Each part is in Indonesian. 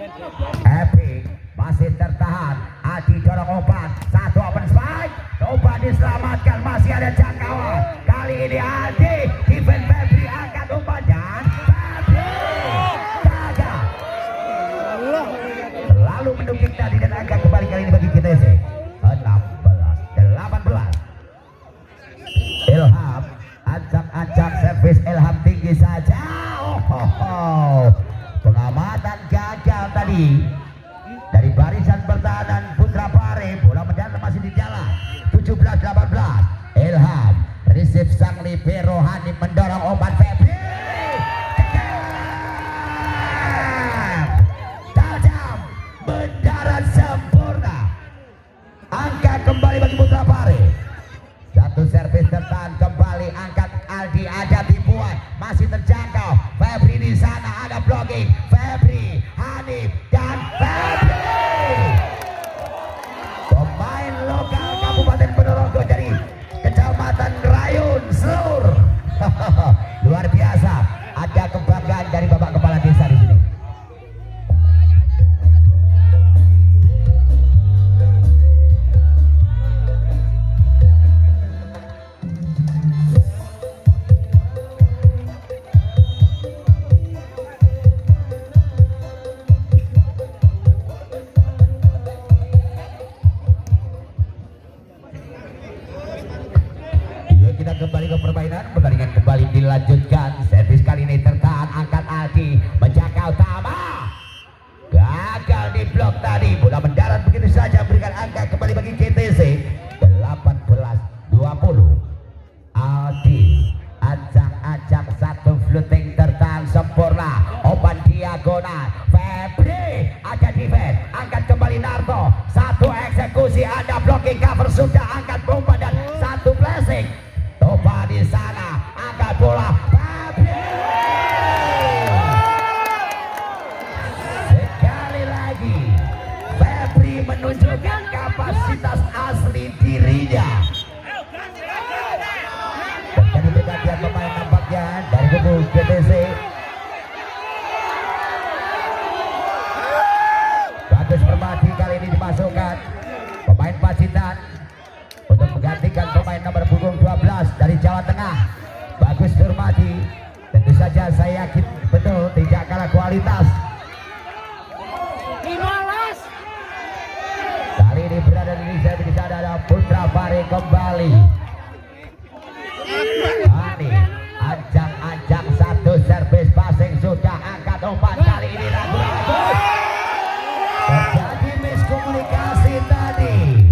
Epic masih tertahan. Adi dorong obat. Satu open spike. Coba diselamatkan. Masih ada jangkauan. Kali ini Adi. Defense Febri angkat umpan dan gagal. Terlalu mendukung tadi dan angkat kembali kali ini bagi GTC. 16-18. Ilham acak-acak servis Ilham tinggi saja. Pengamatan gagal tadi dari barisan pertahanan Putra Pare. Bola mendarat masih di jalan. 17-18. Ilham receive sang libero Hanif mendorong obat Febri. Tajam mendarat sempurna. Angkat kembali bagi Putra Pare. Satu servis tertahan kembali, angkat Aldi ada dibuat, masih terjangkau. Febri di sana ada blocking. Febri, Hanif dan Febri. Pemain lokal Kabupaten Ponorogo dari Kecamatan Rayun Selur. Luar biasa. Ada kebanggaan dari Bapak Kepala Desa di sini. Kita kembali ke pertandingan kembali dilanjutkan. Servis kali ini tertahan, angkat Aldi menjangkau Tama. Gagal di blok tadi. Bola mendarat begitu saja, berikan angka kembali bagi GTC. 18-20. Aldi acak-acak satu fluting tertahan sempurna. Open diagonal. Febri ada defense, angkat kembali Narto. Satu eksekusi, ada blocking cover sudah, angkat bomba dan satu flashing. Coba di sana, angkat bola Febri. Sekali lagi Febri menunjukkan kapasitas asli dirinya. Terjadi pergantian pemain nampaknya dari kubu GTC. Bagus Permadi kali ini dimasukkan pemain Pacitan untuk menggantikan pemain nomor punggung 12 dari Jawa Tengah. Bagus Nurmadi, tentu saja saya yakin betul tidak kalah kualitas. Kali ini berada di sana ada Putra Pare kembali. Ani ajak-ajak satu servis passing sudah, angkat umpan kali ini ragu-ragu. Terjadi miskomunikasi tadi.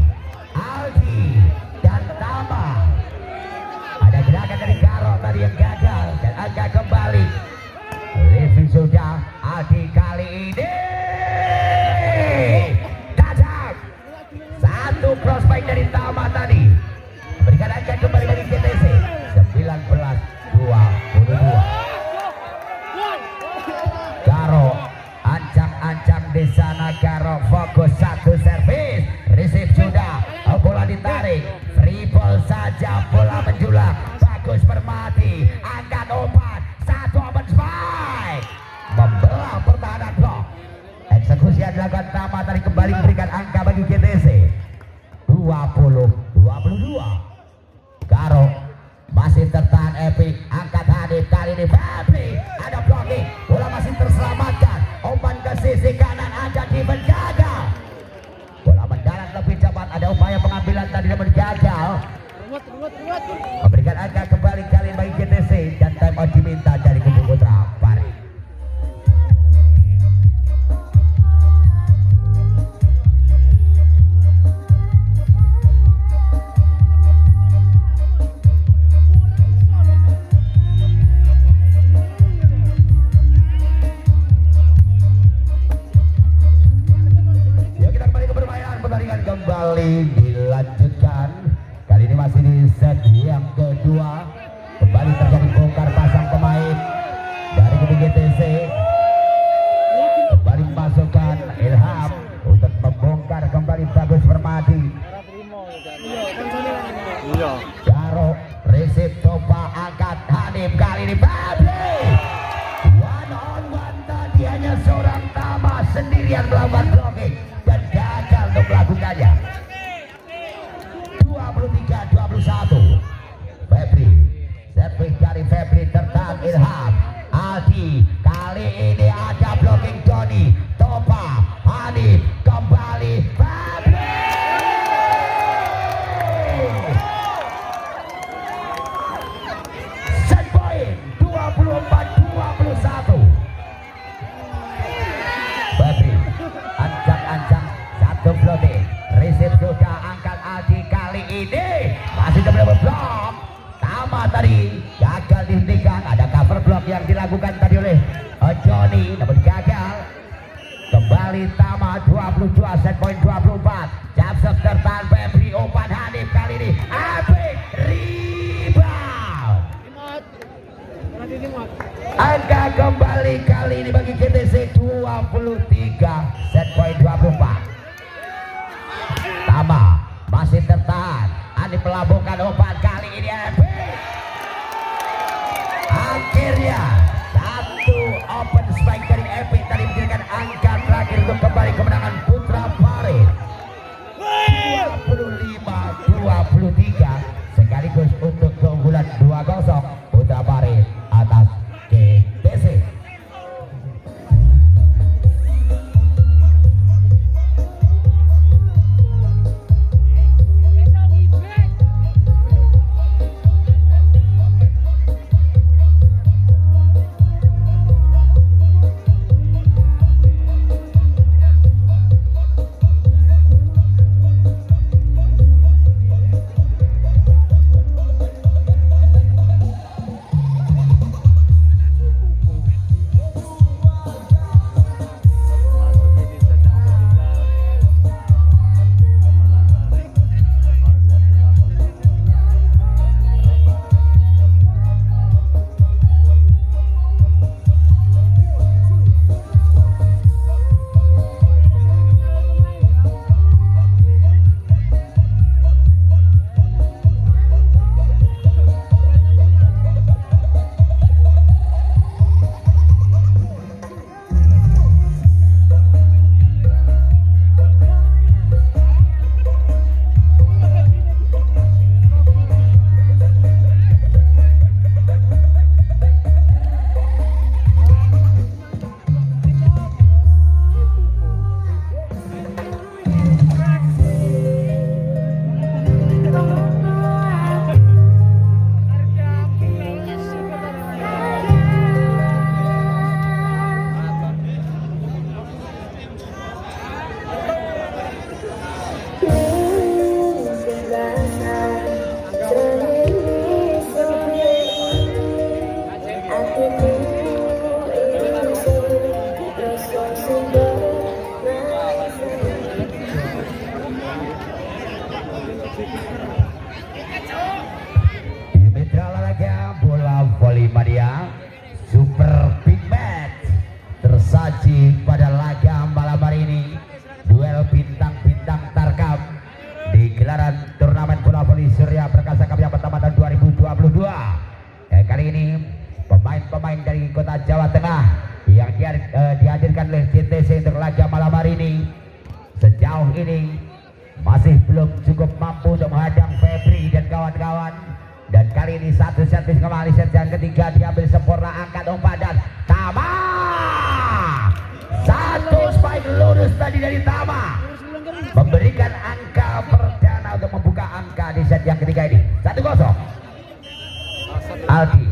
Aldi dan Tama. Ada gerakan dari Garo tadi yang gagal dan angkat kembali. Living sudah, Aldi kali ini tajam. Satu crossback dari Tama tadi. Berikan angkat kembali bagi GTC. 19-22. Garo ancang-ancang di sana. Garo fokus satu servis. Receive sudah. Bola ditarik. Free ball saja. Bola menjulang. Bagus Permati. Angkat umpan. Satu open spike. Membelah pertahanan blok. Eksekusi yang dilakukan Tama tadi kembali memberikan angka bagi GTC. 20-22. Garo masih tertahan Epic, angkat Hanif kali ini Febri ada blocking, bola masih terselamatkan. Umpan ke sisi kanan, ada defense gagal. Bola mendarat lebih cepat, ada upaya pengambilan tadi namun gagal. Memberikan angka kembali kali ini bagi GTC dan time out diminta dari kubu Putra Pare. Kembali dilanjutkan. Kali ini masih di set yang kedua. Kembali terjadi bongkar pasang pemain dari kubu GTC. Kembali memasukkan Ilham untuk membongkar kembali Bagus Permadi. Garo receive coba angkat Hanif kali ini Febri. One on one tadi hanya seorang Tama sendiri. sendirian melakukan blocking dan gagal untuk melakukannya. 23-21 Febri, servis dari Febri tertahan Ilham Aldi, kali ini ada blocking Joni Topa Hanif, kembali Febri, set point 24-21 Febri, ancang-ancang satu blocking, receive sudah angkat Aldi, kali ini masih double block. Tama tadi gagal dihentikan, ada cover block yang dilakukan tadi oleh Johnny namun gagal. Kembali Tama 22, set point 24, Japsep tertahan Febri, umpan Hanif, kali ini epic rebound. Angka kembali kali ini bagi GTC 23, set point 24. Tama masih tertahan, Hanif melambungkan umpan, kali ini epic. Akhirnya satu open spike dari Epic tadi menjadikan angka terakhir untuk kembali kemenangan Putra Parit 25-23 sekaligus untuk keunggulan 2-0 Putra Parit atas GTC. Mitra olahraga bola voli Madia Super Big Match tersaji pada laga malam hari ini, duel bintang-bintang Tarkam di gelaran turnamen bola voli Surya Perkasa Cup yang pertama tahun 2022. Kali ini pemain-pemain dari kota Jawa Tengah yang dihadirkan oleh GTC untuk laga malam hari ini sejauh ini masih belum cukup mampu untuk menghadang Febri dan kawan-kawan. Dan kali ini satu servis kembali, set yang ketiga diambil sempurna, angkat umpan dan Tama. Satu spike lurus tadi dari Tama memberikan angka perdana untuk membuka angka di set yang ketiga ini. 1-0. Aldi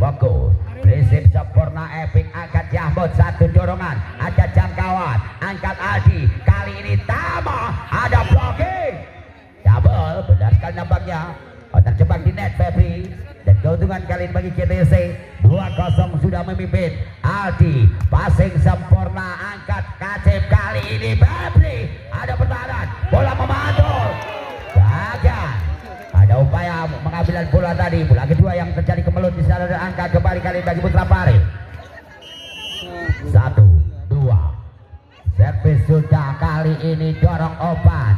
fokus, prinsip sempurna Epic, angkat Yahmud, satu dorongan, ada jangkauan, angkat Aldi, kali ini Tama, ada blocking, double, benar sekali nampaknya. Terjebak di net Febri, dan keuntungan kali ini bagi GTC 2-0 sudah memimpin. Aldi passing sempurna, angkat Kacip, kali ini Febri, ada pertahanan, bola memantul, gagal. Ada upaya mengambilan bola tadi, bola kedua yang terjadi kemelut di sana, dan angka kembali kali bagi Putra Parit. 1-2 servis sudah, kali ini dorong umpan,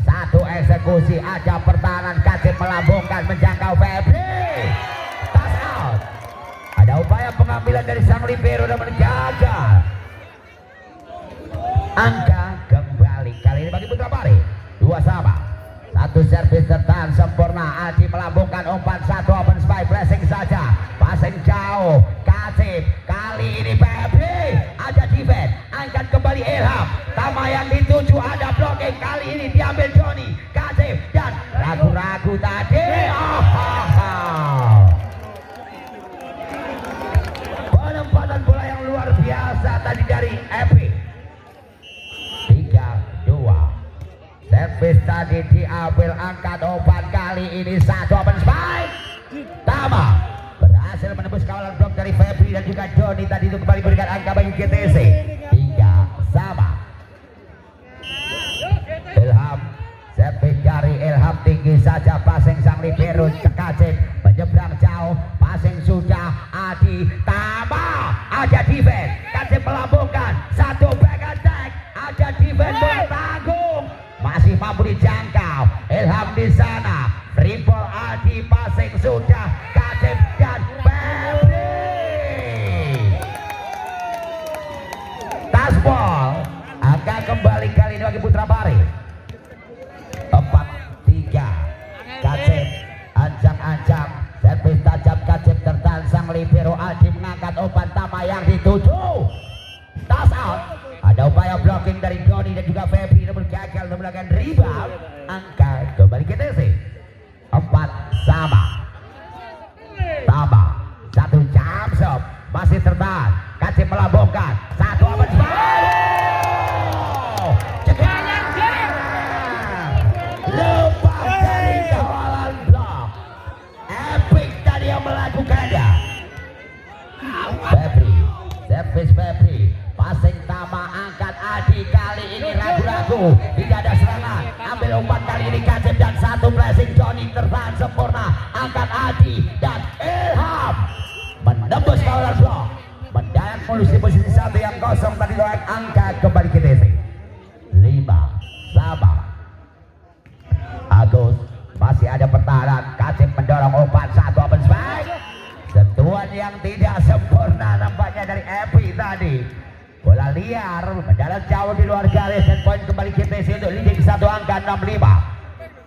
satu eksekusi, ada pertahanan, Kacip melambungkan, menjangkau Febri, touch out. Ada upaya pengambilan dari sang libero dan gagal. angka kembali kali ini bagi Putra Pari 2 sama. Satu servis tertahan sempurna. Adi melambungkan umpan satu open spy blessing saja. Passing jauh. Kasih kali ini Febri. Ada defense. Angkat kembali Ilham. Tama yang dituju ada blocking. Kali ini diambil Johnny. Kasih dan ragu-ragu tadi. Penempatan bola yang luar biasa tadi dari Epi. 3-2. Servis tadi diambil, angkat umpan kali ini satu open spike. Tama berhasil menembus kawalan blok dari Febri dan juga Doni tadi itu kembali berikan angka bagi GTC 3 sama. Ilham, servis dari Ilham tinggi saja, passing sang libero Kacip menyeberang jauh, passing sudah Adi. Tama ada defense, Kacip melambungkan satu back attack, ada defense bola tanggung. Masih mampu dijangkau Ilham di sana. Free ball Adi, passing sudah Kacip dan Febri. Taspol akan kembali kali ini bagi Putra Pari 4-3. Kacip ancang-ancang, servis tajam Kacip tertahan sang libero Adi mengangkat umpan Tama yang dituju. Toss out. Ada upaya blocking dari Doni dan juga Febri namun gagal melakukan rebound. Angka kembali GTC 4 sama. Tama satu jump shot masih tertahan. Kacip melambungkan satu open lupa dari kawalan blok. Epic tadi yang melakukannya. Febri, servis Febri, passing Tama, angkat Adi kali ini ragu-ragu, tidak ada serangan, ambil umpan kali ini Kacip dan satu blessing Johnny tertahan sempurna, angkat Adi dan Ilham menembus kawalan blok, mendarat posisi satu yang kosong tadi loek. Angka kembali GTC 5 sama. Agus masih ada pertahanan, Kacip mendorong umpan satu open spike. Sentuhan yang tidak sempurna nampaknya dari Epi tadi. Bola liar mendarat jauh di luar garis dan poin kembali GTC untuk leading satu angka 65.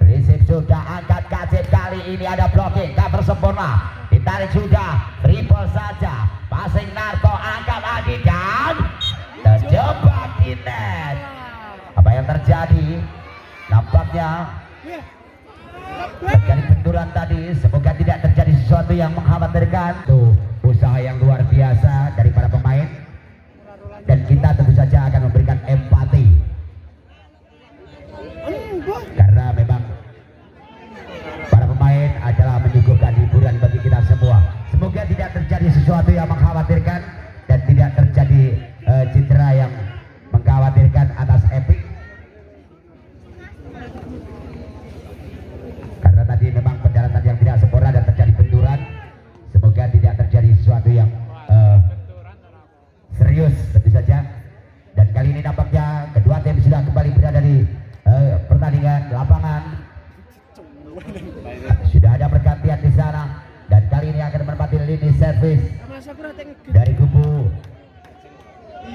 Receive sudah, angkat Kacip kali ini ada blocking, cover sempurna, ditarik sudah, triple saja, passing Narto, angkat Adi dan terjebak di net. Apa yang terjadi? Nampaknya terjadi benturan tadi, semoga tidak terjadi sesuatu yang mengkhawatirkan. Tuh usaha yang luar biasa dari para pemain dan kita tentu saja akan memberikan empati karena memang para pemain adalah menyuguhkan hiburan bagi kita semua. Semoga tidak terjadi sesuatu yang mengkhawatirkan dan tidak terjadi cedera yang mengkhawatirkan atas Epic. Karena tadi memang pendaratan yang tidak sempurna dan terjadi benturan. Semoga tidak terjadi sesuatu yang serius tentu saja. Dan kali ini nampaknya kedua tim sudah kembali berada di pertandingan lapangan. Sudah ada pergantian di sana dan kali ini akan menempati lini servis dari kubu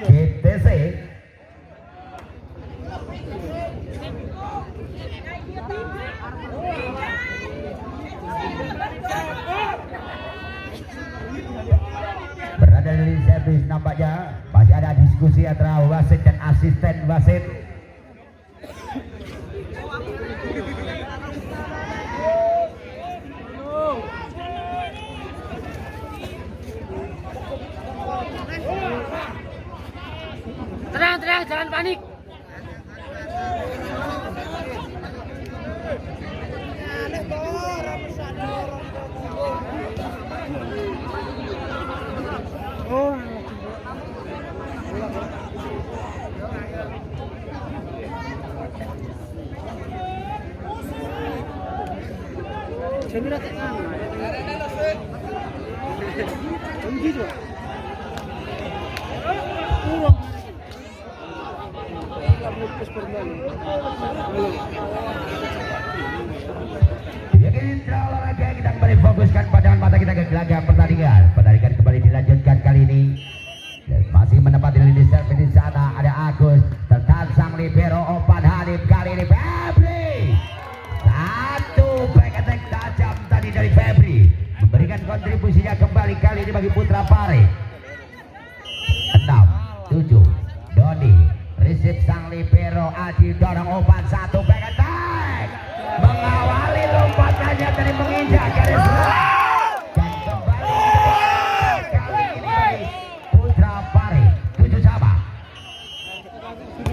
GTC. Berada di servis nampaknya masih ada diskusi antara wasit dan asisten wasit. Tenang, jangan panik. Olahraga kita kembali fokuskan pandangan mata kita ke gelagat pertandingan. Pertandingan kembali dilanjutkan kali ini. Dan masih menempati lini servis di sana ada Agus. bagi Putra Pare. 6, 7, Doni receive sang libero Adi dorong umpan satu back attack mengawali lompatannya dari menginjak garis dan kembali kali ini bagi Putra Pare 7 sama.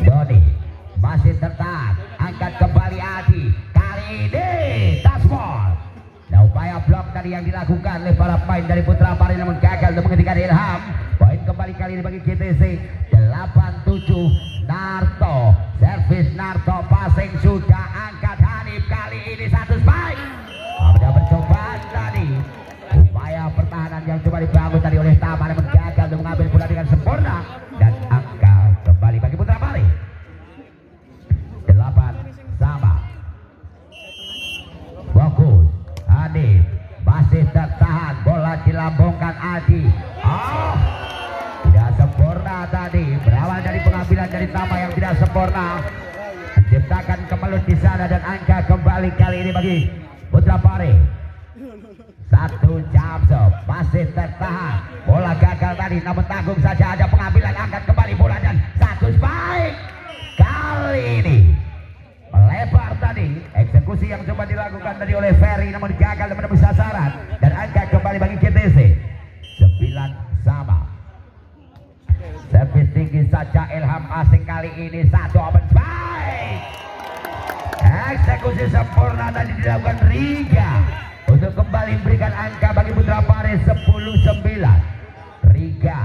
Doni masih tertahan, angkat kembali Adi, kali ini touchball. Nah, upaya blok tadi yang dilakukan oleh para pemain dari Putra Pare namun gagal untuk menghentikan Ilham. Poin kembali kali ini bagi GTC 8-7. Narto, servis Narto, passing sudah, angkat Hanif, kali ini satu spike. Ada percobaan tadi, upaya pertahanan yang coba dibangun tadi oleh Tama namun gagal untuk mengambil bola dengan sempurna dan angka kembali bagi Putra Pare. 8 sama. Fokus Hanif masih tertahan, bola dilambungkan Adi. Tidak sempurna tadi, berawal dari pengambilan dari Tama yang tidak sempurna, menciptakan kemelut di sana dan angka kembali kali ini bagi Putra Pare. 1 jam masih tertahan, bola gagal tadi namun tanggung saja, ada pengambilan, angkat kembali bola dan satu spike. Kali ini melebar tadi, eksekusi yang coba dilakukan tadi oleh Ferry namun gagal menembus sasaran dan angka kembali bagi GTC 9 sama. Servis tinggi saja Ilham asing kali ini satu open spike. Eksekusi sempurna tadi dilakukan Riga untuk kembali memberikan angka bagi Putra Pare 10-9. Riga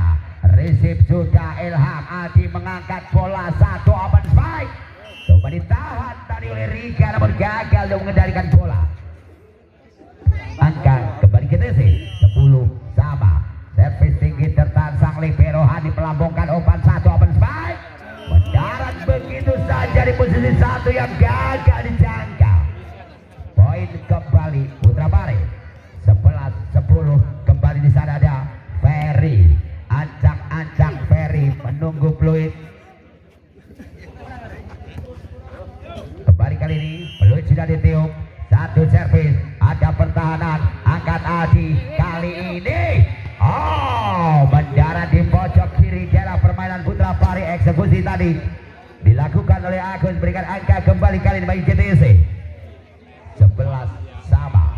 receive sudah, Ilham Adi mengangkat bola satu open spike. Coba ditahan tadi oleh Riga namun gagal untuk mengendalikan bola. Angka kembali GTC 10 sama. Servis tinggi tertahan sang libero Hanif melambungkan umpan satu open spike. Mendarat begitu saja di posisi satu yang gagal dijangkau. Poin kembali Putra Pare 11-10. Kembali di sana ada Ferry, ancang-ancang Ferry menunggu fluid. Kembali kali ini peluit sudah ditiup, satu servis, ada pertahanan, angkat Adi, kali ini mendarat di pojok kiri daerah permainan Putra Pare. Eksekusi tadi dilakukan oleh Agus, berikan angka kembali kali ini bagi GTC 11 sama.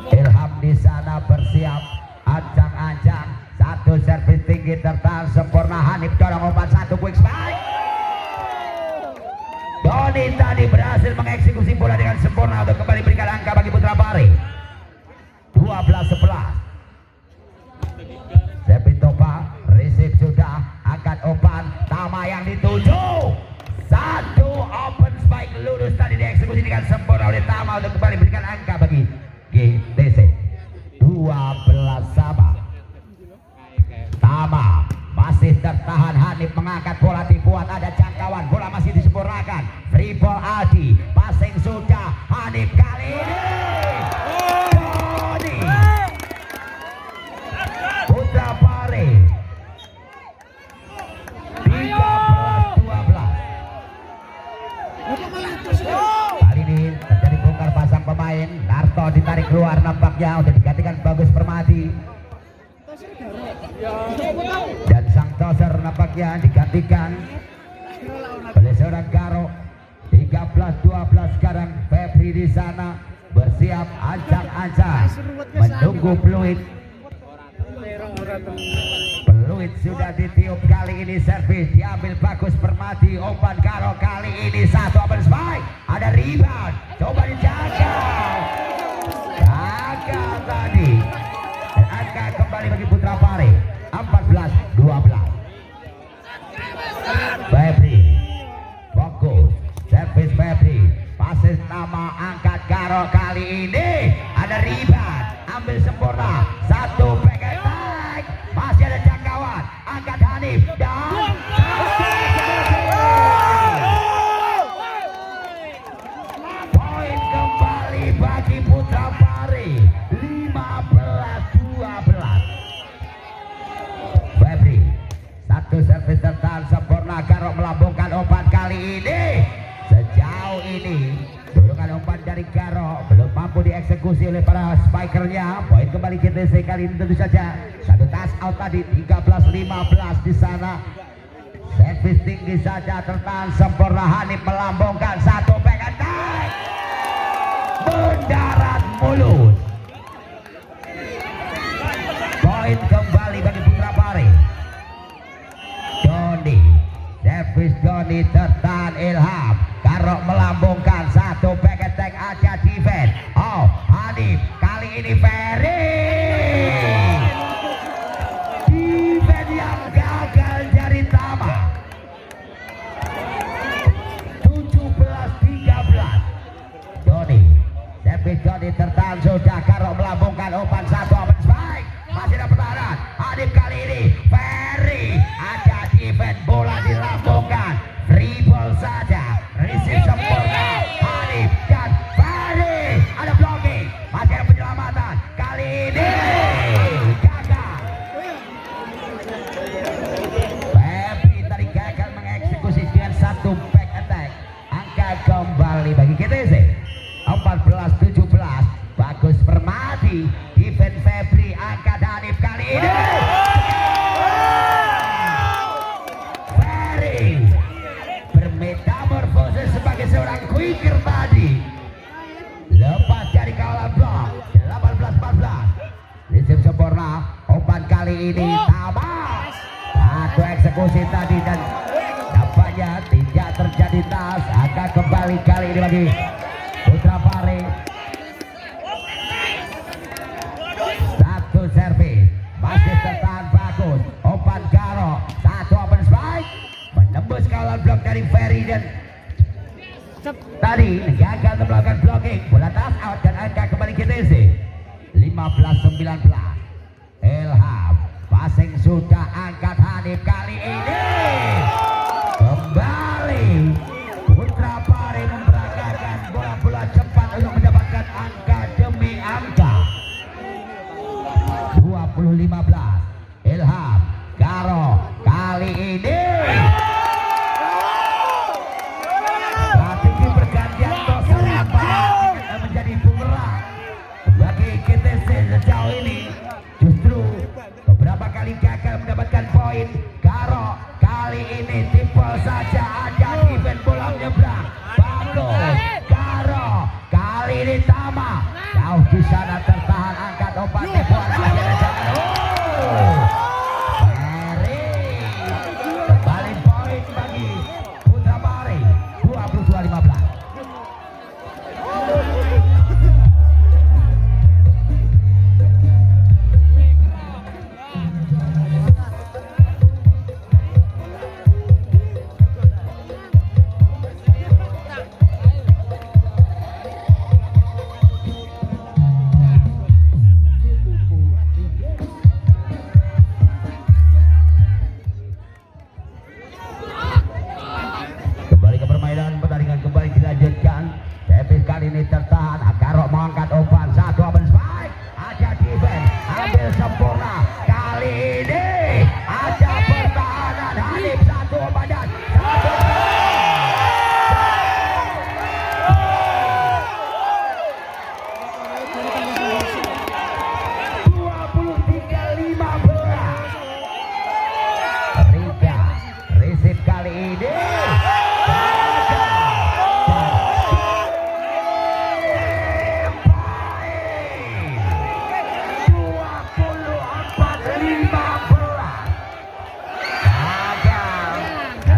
Ilham di sana bersiap, ancang-ancang, satu servis tinggi tertahan sempurna, Hanif dorong umpan satu quick spike. Doni tadi berhasil mengeksekusi bola dengan sempurna untuk kembali berikan angka bagi Putra Pare 12-11. Sepitopa receive sudah, angkat umpan, Tama yang dituju, satu open spike lurus tadi dieksekusi dengan sempurna oleh Tama untuk kembali berikan angka bagi GTC 12 sama. Tama masih tertahan, Hanif mengangkat bola dibuat, ada jangkauan, bola masih disempurnakan, free ball Adi, passing sudah, Hanif kali ini Doni. Putra Pare 13-12. Kali ini terjadi bongkar pasang pemain, Narto ditarik keluar nampaknya untuk digantikan Bagus Permadi. Dan sang toser nampaknya digantikan oleh seorang Garo. 13-12 sekarang. Febri di sana bersiap, ancang-ancang menunggu fluid. Fluid sudah ditiup, kali ini servis diambil Bagus Permadi, umpan Garo kali ini satu open spike, ada rebound, coba dijaga, gagal tadi. Dan angka kembali bagi Putra Pare 14-12. Febri fokus, servis Febri, pasir Tama, angkat Garo kali ini ada rebound, ambil sempurna, satu back attack, masih ada jangkauan, angkat Hanif dan poin kembali bagi Putra Pare 15-12. Febri satu servis tertahan sempurna, Garo oleh para spikernya. Poin kembali GTC kali ini tentu saja satu touch out tadi 13-15 di sana. Servis tinggi saja tertahan sempurna. Hanif melambungkan satu back attack mendarat mulus. Poin kembali bagi Putra Pari. Joni, servis Joni tertahan Ilham. Karok melambungkan satu back attack aja defense. Oh, Hanif kali ini Ferry. Defense yang gagal dari Tama. 17-13. Joni, servis Joni tertahan sudah. Karok melambungkan umpan satu open spike. Masih ada pertahanan. Hanif kali ini Ferry ada defense, bola dilambungkan. Free ball saja. Receive sempurna. Hanif dan Ferry ada blocking. Masih ada penyelamatan. Kali ini gagal. Ferry tadi gagal mengeksekusi dengan satu back attack. Angka kembali bagi GTC 14-17. Bagus Permadi. Defense Febri angkat Hanif kali ini. Ferry bermetamorfosis sebagai seorang quicker tadi. Lepas dari kawalan blok 18-14. Receive sempurna. Umpan kali ini Tama. Satu eksekusi tadi dan nampaknya tidak terjadi tas. Akan kembali kali ini bagi Putra Pari. Satu servis masih tertahan bagus. Umpan Garo, satu open spike menembus kawalan blok dari Ferry dan tadi gagal melakukan blocking. Bola touch out dan angka kembali GTC 15-19. Ilham passing sudah angkat Hanif kali ini. Kembali Putra Pari memperagakan bola-bola cepat untuk mendapatkan angka demi angka. 20-15. Ilham Garo kali ini strategi pergantian toss menjadi bumerang bagi GTC sejauh ini. Justru beberapa kali gagal mendapatkan poin. Garo kali ini timpul saja ada defense bola menyeberang. Bagus Garo kali ini Tama jauh di sana tertahan angkat umpan tipuan. Kembali poin bagi Putra Pari 22-15. Kembali ke permainan, pertandingan kembali dilanjutkan. Servis kali ini tertahan. Garo mengangkat umpan satu open spike. Ada defense, ambil sempurna. Kali ini ada pertahanan. Hanif satu umpan dan satu. 23-15. Rika receive kali ini.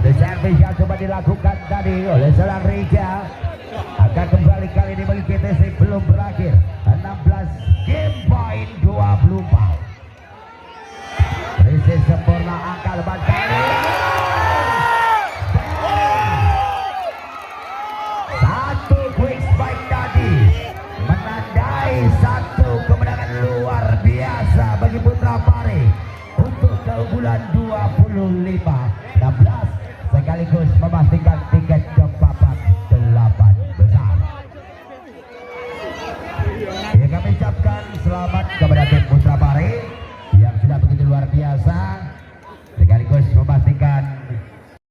Servis yang coba dilakukan tadi oleh seorang Rika akan kembali kali ini bagi